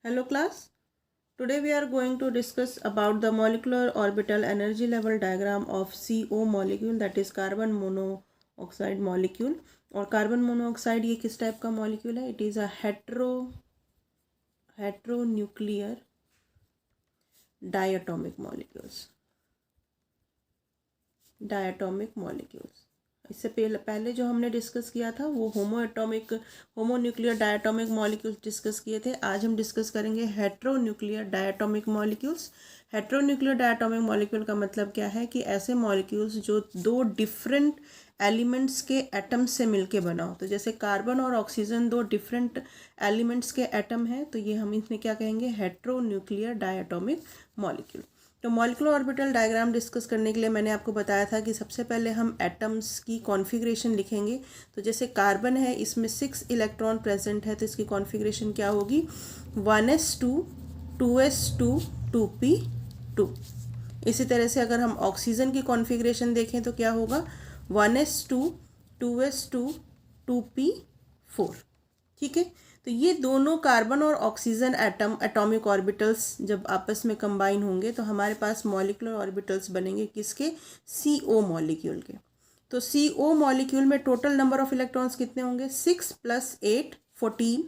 Hello class. Today we are going to discuss about the molecular orbital energy level diagram of CO molecule, that is carbon monoxide molecule. और carbon monoxide ये किस type का molecule है? It is a heteronuclear diatomic molecules. इससे पहले जो हमने discuss किया था वो होमोन्यूक्लियर डायटोमिक मॉलिक्यूल्स डिस्कस किए थे। आज हम डिस्कस करेंगे heteronuclear diatomic molecules. Heteronuclear diatomic molecule का मतलब क्या है कि ऐसे मॉलिक्यूल्स जो दो डिफरेंट एलिमेंट्स के एटम से मिलके बना हो। तो जैसे कार्बन और ऑक्सीजन दो डिफरेंट एलिमेंट्स के एटम हैं, तो ये हम इसमें क्या कहेंगे? Heteronuclear diatomic molecule. तो मॉलिक्यूलर ऑर्बिटल डायग्राम डिस्कस करने के लिए मैंने आपको बताया था कि सबसे पहले हम एटम्स की कॉन्फ़िगरेशन लिखेंगे। तो जैसे कार्बन है, इसमें 6 इलेक्ट्रॉन प्रेजेंट है, तो इसकी कॉन्फ़िगरेशन क्या होगी? 1s2 2s2 2p2। इसी तरह से अगर हम ऑक्सीजन की कॉन्फ़िगरेशन देखें तो क्या होगा? 1s2 2s2 2p4। ठीक है, तो ये दोनों कार्बन और ऑक्सीजन एटॉमिक ऑर्बिटल्स जब आपस में कंबाइन होंगे तो हमारे पास मॉलिक्यूलर ऑर्बिटल्स बनेंगे किसके? CO मॉलिक्यूल के। तो CO मॉलिक्यूल में टोटल नंबर ऑफ इलेक्ट्रॉन्स कितने होंगे? 6 + 8 14।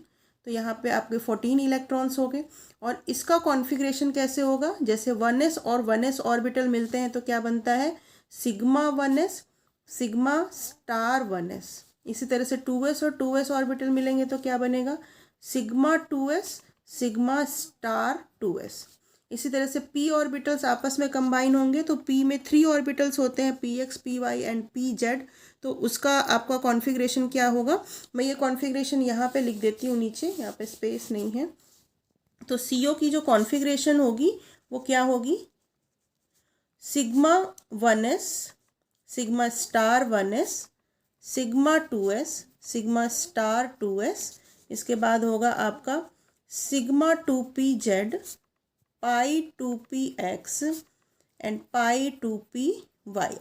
तो यहाँ पे आपके 14 इलेक्ट्रॉन्स हो गए। और इसका कॉन्फ़िगरेशन कैसे होगा? जैसे 1s और 1s ऑर्बिटल मिलते हैं तो क्या बनता है? Sigma 1s sigma star 1s। इसी तरह से 2s और 2s ऑर्बिटल मिलेंगे तो क्या बनेगा? Sigma 2s sigma star 2s। इसी तरह से p ऑर्बिटल्स आपस में कंबाइन होंगे तो p में 3 ऑर्बिटल्स होते हैं, px py एंड pz। तो उसका आपका कॉन्फ़िगरेशन क्या होगा? मैं ये कॉन्फ़िगरेशन यहाँ पे लिख देती हूँ नीचे, यहाँ पे स्पेस नहीं है। तो CO की जो कॉन्फ़िगरेशन होगी वो क्या होगी? Sigma 1s sigma star 1s sigma 2s sigma star 2s। इसके बाद होगा आपका sigma 2pz pi 2px and pi 2py।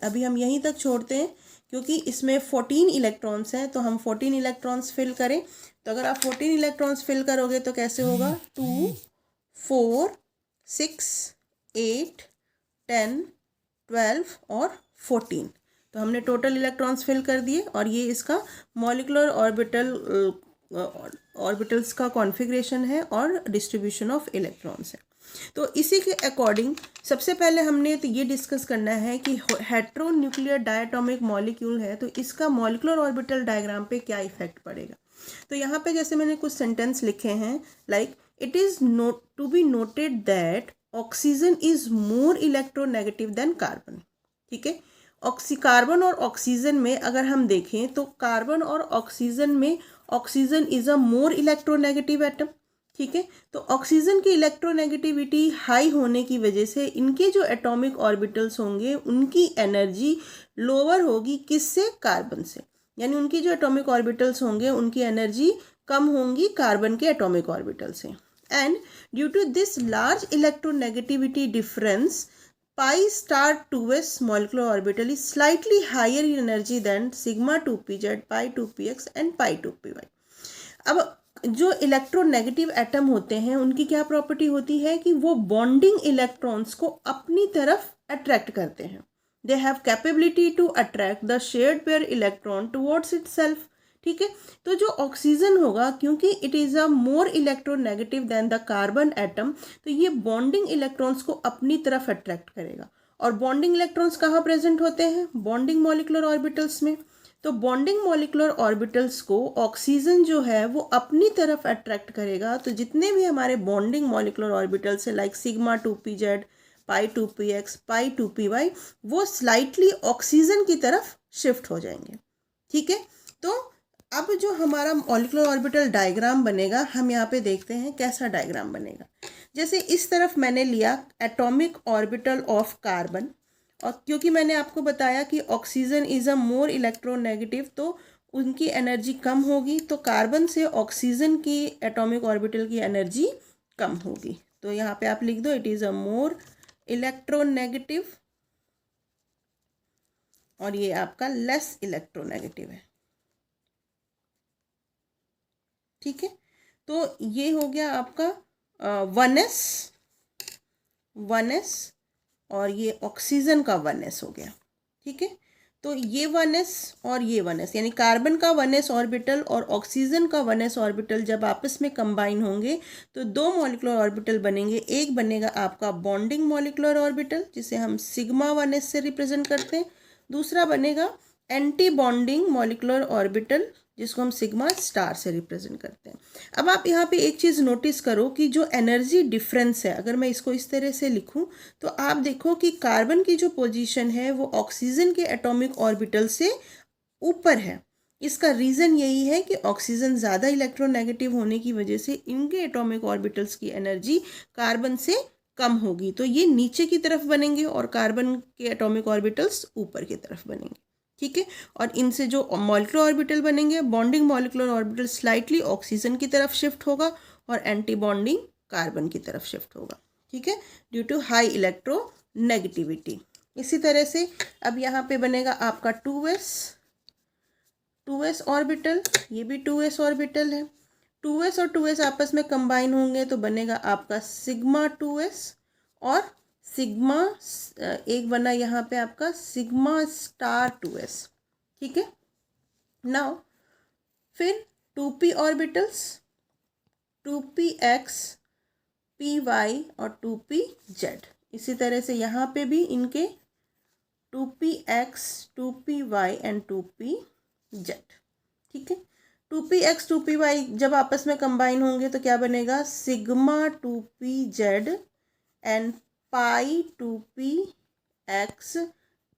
अभी हम यहीं तक छोड़ते हैं क्योंकि इसमें 14 इलेक्ट्रॉन्स हैं, तो हम 14 इलेक्ट्रॉन्स फिल करें। तो अगर आप 14 इलेक्ट्रॉन्स फिल करोगे तो कैसे होगा? 2 4 6 8 10 12 और 14। तो हमने टोटल इलेक्ट्रॉन्स फिल कर दिए और ये इसका मॉलिक्यूलर ऑर्बिटल्स का कॉन्फ़िगरेशन है और डिस्ट्रीब्यूशन ऑफ इलेक्ट्रॉन्स है। तो इसी के अकॉर्डिंग सबसे पहले हमने तो ये डिस्कस करना है कि हेट्रोन्यूक्लियर डायटोमिक मॉलिक्यूल है तो इसका मॉलिक्यूलर ऑर्बिटल डायग्राम पे क्या इफेक्ट पड़ेगा। तो यहाँ पे जैसे मैंने कुछ सेंटेंस लिखे हैं, like it is note to be noted that oxygen is more electronegative than carbon. ठीक है, कार्बन और ऑक्सीजन में अगर हम देखें तो कार्बन और ऑक्सीजन में oxygen is a more electronegative atom. ठीक है, तो ऑक्सीजन की इलेक्ट्रोनेगेटिविटी हाई होने की वजह से इनके जो एटॉमिक ऑर्बिटल्स होंगे उनकी एनर्जी लोअर होगी किससे? कार्बन से। यानी उनकी जो एटॉमिक ऑर्बिटल्स होंगे उनकी एनर्जी कम होंगी कार्बन के एटॉमिक ऑर्बिटल से। And due to this large electronegativity difference, pi star 2s molecular orbital is slightly higher in energy than sigma 2pz, pi 2px and pi 2py। अब जो electronegative atom होते हैं उनकी क्या property होती है कि वो बॉन्डिंग इलेक्ट्रॉन्स को अपनी तरफ अट्रैक्ट करते हैं। They have capability to attract the shared pair electron towards itself. ठीक है, तो जो ऑक्सीजन होगा क्योंकि it is a more electronegative than the carbon atom, तो ये बॉन्डिंग इलेक्ट्रॉन्स को अपनी तरफ अट्रैक्ट करेगा। और बॉन्डिंग इलेक्ट्रॉन्स कहाँ प्रेजेंट होते हैं? बॉन्डिंग मॉलिक्यूलर ऑर्बिटल्स में। तो बॉन्डिंग मॉलिक्यूलर ऑर्बिटल्स को ऑक्सीजन जो है वो अपनी तरफ अट्रैक्ट करेगा। तो जितने भी हमारे बॉन्डिंग मॉलिक्यूलर ऑर्बिटल्स है like sigma 2pz pi 2px पाई 2py, वो स्लाइटली ऑक्सीजन की तरफ शिफ्ट हो जाएंगे। ठीक है, तो अब जो हमारा मॉलिक्यूलर ऑर्बिटल डायग्राम बनेगा हम यहाँ पे देखते हैं कैसा डायग्राम बनेगा। जैसे इस तरफ मैंने लिया एटॉमिक ऑर्बिटल ऑफ कार्बन, और क्योंकि मैंने आपको बताया कि oxygen is a more electronegative तो उनकी एनर्जी कम होगी, तो कार्बन से ऑक्सीजन की एटॉमिक ऑर्बिटल की एनर्जी कम होगी। तो यहाँ पे आप लिख दो it is a more electronegative और ये आपका लेस इलेक्ट्रोनेगेटिव है। ठीक है, तो ये हो गया आपका 1s और ये ऑक्सीजन का 1s हो गया। ठीक है, तो ये 1s और ये 1s यानी कार्बन का 1s ऑर्बिटल और ऑक्सीजन का 1s ऑर्बिटल जब आपस में कंबाइन होंगे तो दो मॉलिक्यूलर ऑर्बिटल बनेंगे। एक बनेगा आपका बॉन्डिंग मॉलिक्यूलर ऑर्बिटल जिसे हम सिग्मा 1s से रिप्रेजेंट करते हैं, दूसरा बनेगा एंटी बॉन्डिंग मॉलिक्यूलर ऑर्बिटल जिसको हम सिग्मा स्टार से रिप्रेजेंट करते हैं। अब आप यहाँ पे एक चीज़ नोटिस करो कि जो एनर्जी डिफरेंस है, अगर मैं इसको इस तरह से लिखूँ तो आप देखो कि कार्बन की जो पोजीशन है वो ऑक्सीजन के एटॉमिक ऑर्बिटल से ऊपर है। इसका रीज़न यही है कि ऑक्सीजन ज़्यादा इलेक्ट्रोनेगेटिव होने की वजह से इनके एटॉमिक ऑर्बिटल्स की एनर्जी कार्बन से कम होगी, तो ये नीचे की तरफ बनेंगे और कार्बन के एटॉमिक ऑर्बिटल्स ऊपर की तरफ बनेंगे। ठीक है, और इनसे जो मॉलिक्यूलर ऑर्बिटल बनेंगे, bonding molecular orbital slightly oxygen की तरफ शिफ्ट होगा और एंटी बॉन्डिंग कार्बन की तरफ शिफ्ट होगा। ठीक है, ड्यू टू हाई इलेक्ट्रोनेगेटिविटी। इसी तरह से अब यहाँ पे बनेगा आपका 2s ऑर्बिटल, ये भी 2s ऑर्बिटल है। 2s और 2s आपस में कंबाइन होंगे तो बनेगा आपका सिग्मा 2s और सिग्मा एक बना यहाँ पे आपका सिग्मा स्टार 2s। ठीक है, नाउ फिर 2p ऑर्बिटल्स, 2px, py और 2pz। इसी तरह से यहाँ पे भी इनके 2px, 2py एंड 2pz। ठीक है, 2px 2py जब आपस में कंबाइन होंगे तो क्या बनेगा sigma 2pz and pi 2px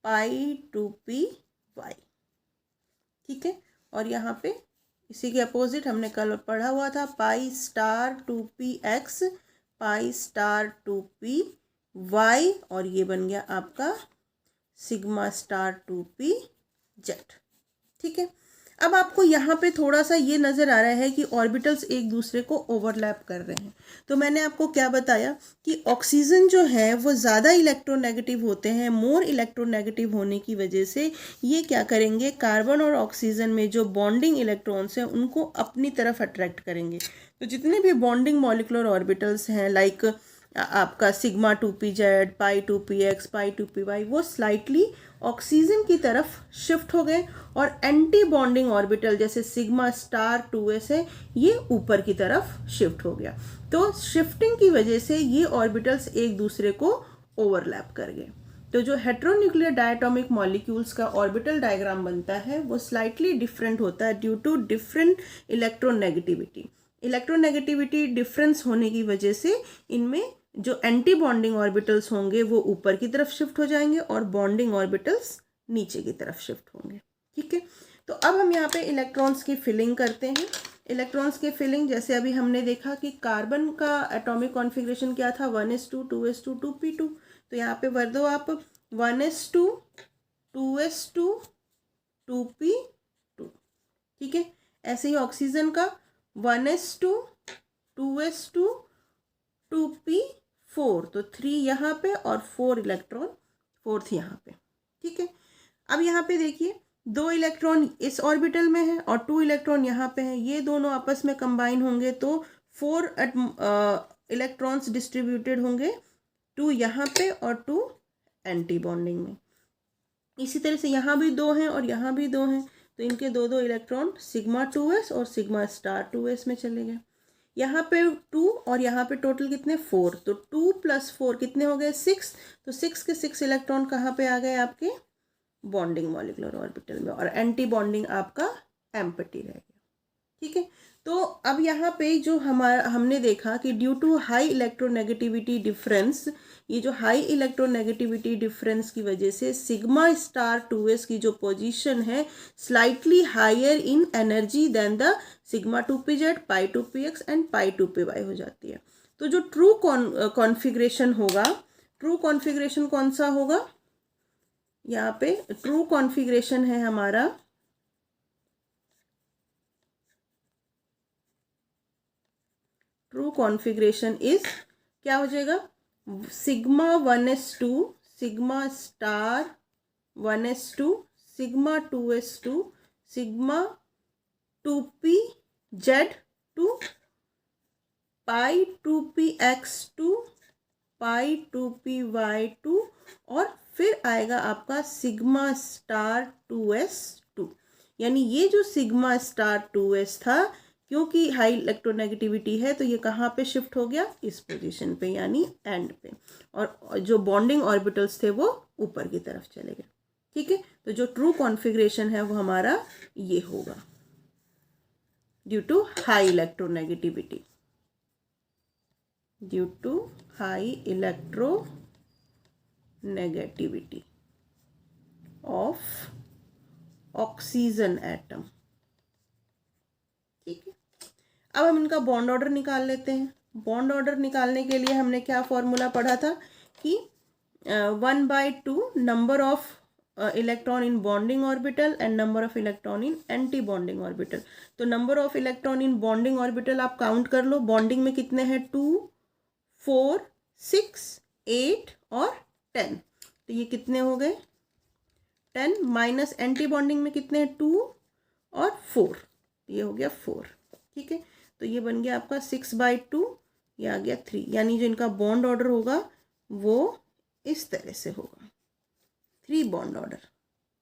pi 2py। ठीक है, और यहाँ पे इसी के अपोजिट हमने कल पढ़ा हुआ था pi star 2px pi star 2py और ये बन गया आपका सिग्मा स्टार 2pz। ठीक है, अब आपको यहाँ पे थोड़ा सा ये नज़र आ रहा है कि ऑर्बिटल्स एक दूसरे को ओवरलैप कर रहे हैं। तो मैंने आपको क्या बताया कि ऑक्सीजन जो है वो ज़्यादा इलेक्ट्रोनेगेटिव होते हैं। मोर इलेक्ट्रोनेगेटिव होने की वजह से ये क्या करेंगे, कार्बन और ऑक्सीजन में जो बॉन्डिंग इलेक्ट्रॉन्स हैं उनको अपनी तरफ अट्रैक्ट करेंगे। तो जितने भी बॉन्डिंग मॉलिक्यूलर ऑर्बिटल्स हैं लाइक आपका सिग्मा 2pz, पाई 2px, पाई 2py, वो स्लाइटली ऑक्सीजन की तरफ शिफ्ट हो गए और एंटी बॉन्डिंग ऑर्बिटल जैसे सिग्मा स्टार 2s है ये ऊपर की तरफ शिफ्ट हो गया। तो शिफ्टिंग की वजह से ये ऑर्बिटल्स एक दूसरे को ओवरलैप कर गए। तो जो हेटेरोन्यूक्लियर डायटोमिक मॉलिक्यूल्स का ऑर्बिटल डायग्राम बनता है वो स्लाइटली डिफरेंट होता है due to different electronegativity. Electronegativity difference होने की वजह से इनमें जो एंटी बॉन्डिंग ऑर्बिटल्स होंगे वो ऊपर की तरफ शिफ्ट हो जाएंगे और बॉन्डिंग ऑर्बिटल्स नीचे की तरफ शिफ्ट होंगे। ठीक है, तो अब हम यहाँ पे इलेक्ट्रॉन्स की फिलिंग करते हैं। इलेक्ट्रॉन्स की फिलिंग जैसे अभी हमने देखा कि कार्बन का एटॉमिक कॉन्फ़िगरेशन क्या था 1s2 2s2 2p2। तो यहाँ पे भर दो आप 1s2 2s2 2p2। ठीक है, ऐसे ही ऑक्सीजन का 1s2 2s2 2p4, तो 3 यहाँ पे और 4 इलेक्ट्रॉन फोर्थ यहाँ पे। ठीक है, अब यहाँ पे देखिए 2 इलेक्ट्रॉन इस ऑर्बिटल में है और 2 इलेक्ट्रॉन यहाँ पे हैं, ये दोनों आपस में कंबाइन होंगे तो 4 इलेक्ट्रॉन्स डिस्ट्रीब्यूटेड होंगे, 2 यहाँ पे और 2 एंटी बॉन्डिंग में। इसी तरह से यहाँ भी 2 हैं और यहाँ भी 2 हैं, तो इनके 2 इलेक्ट्रॉन सिग्मा 2s और सिग्मा स्टार 2s में चले गए। यहाँ पे 2 और यहाँ पे टोटल कितने 4, तो 2 + 4 कितने हो गए 6। तो 6 के 6 इलेक्ट्रॉन कहाँ पे आ गए आपके बॉन्डिंग मॉलिक्यूलर ऑर्बिटल में और एंटी बॉन्डिंग आपका एम्प्टी रह गया। ठीक है, तो अब यहाँ पे जो हमने देखा कि due to high electronegativity difference, ये जो हाई इलेक्ट्रोनेगेटिविटी डिफरेंस की वजह से सिग्मा स्टार 2s की जो पोजीशन है slightly higher in energy than the sigma 2pz, pi 2px and pi 2py हो जाती है। तो जो ट्रू कॉन्फ़िगरेशन होगा, ट्रू कॉन्फ़िगरेशन कौन सा होगा, यहाँ पे ट्रू कॉन्फ़िगरेशन है हमारा ट्रू कॉन्फ़िगरेशन इज क्या हो जाएगा sigma 1s2 sigma star 1s2 sigma 2s2 sigma 2pz two pi 2px2 pi 2py2 और फिर आएगा आपका सिग्मा स्टार 2s2। यानी ये जो सिग्मा स्टार 2s था, क्योंकि हाई इलेक्ट्रोनेगेटिविटी है तो ये कहाँ पे शिफ्ट हो गया, इस पोजीशन पे यानी एंड पे, और जो बॉन्डिंग ऑर्बिटल्स थे वो ऊपर की तरफ चले गए। ठीक है, तो जो ट्रू कॉन्फ़िगरेशन है वो हमारा ये होगा, due to high electronegativity, due to high electronegativity of oxygen atom. ठीक है, अब हम इनका बॉन्ड ऑर्डर निकाल लेते हैं। बॉन्ड ऑर्डर निकालने के लिए हमने क्या फॉर्मूला पढ़ा था कि 1/2 number of electron in bonding orbital and number of electron in antibonding orbital. तो number of electron in bonding orbital आप काउंट कर लो, बॉन्डिंग में कितने हैं, 2, 4, 6, 8 और 10। तो ये कितने हो गए, 10 माइनस एंटी बॉन्डिंग में कितने हैं, 2 और 4, ये हो गया 4। ठीक है, तो ये बन गया आपका 6/2, ये आ गया 3। यानी जो इनका बॉन्ड ऑर्डर होगा वो इस तरह से होगा, 3 बॉन्ड ऑर्डर।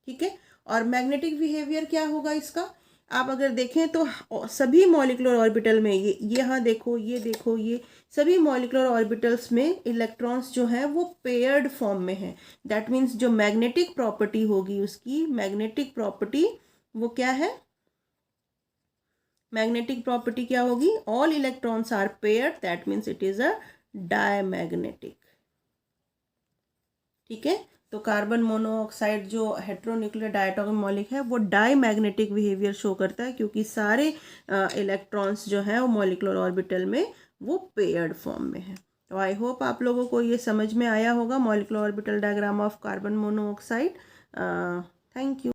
ठीक है, और मैग्नेटिक बिहेवियर क्या होगा इसका, आप अगर देखें तो सभी मॉलिक्यूलर ऑर्बिटल में ये यहाँ देखो, ये देखो, ये सभी मॉलिक्यूलर ऑर्बिटल्स में इलेक्ट्रॉन्स जो हैं वो पेयर्ड फॉर्म में हैं। दैट मीन्स जो मैग्नेटिक प्रॉपर्टी होगी उसकी, मैग्नेटिक प्रॉपर्टी वो क्या है, मैग्नेटिक प्रॉपर्टी क्या होगी, all electrons are paired, that means it is a diamagnetic. ठीक है, तो कार्बन मोनोऑक्साइड जो हेट्रोन्यूक्लियर डायटोमिक मॉलिक्यूल है वो डायमैग्नेटिक बिहेवियर शो करता है, क्योंकि सारे इलेक्ट्रॉन्स जो हैं वो मॉलिक्यूलर ऑर्बिटल में वो पेयर्ड फॉर्म में है। तो आई होप आप लोगों को ये समझ में आया होगा, molecular orbital diagram of carbon monoxide. Thank you.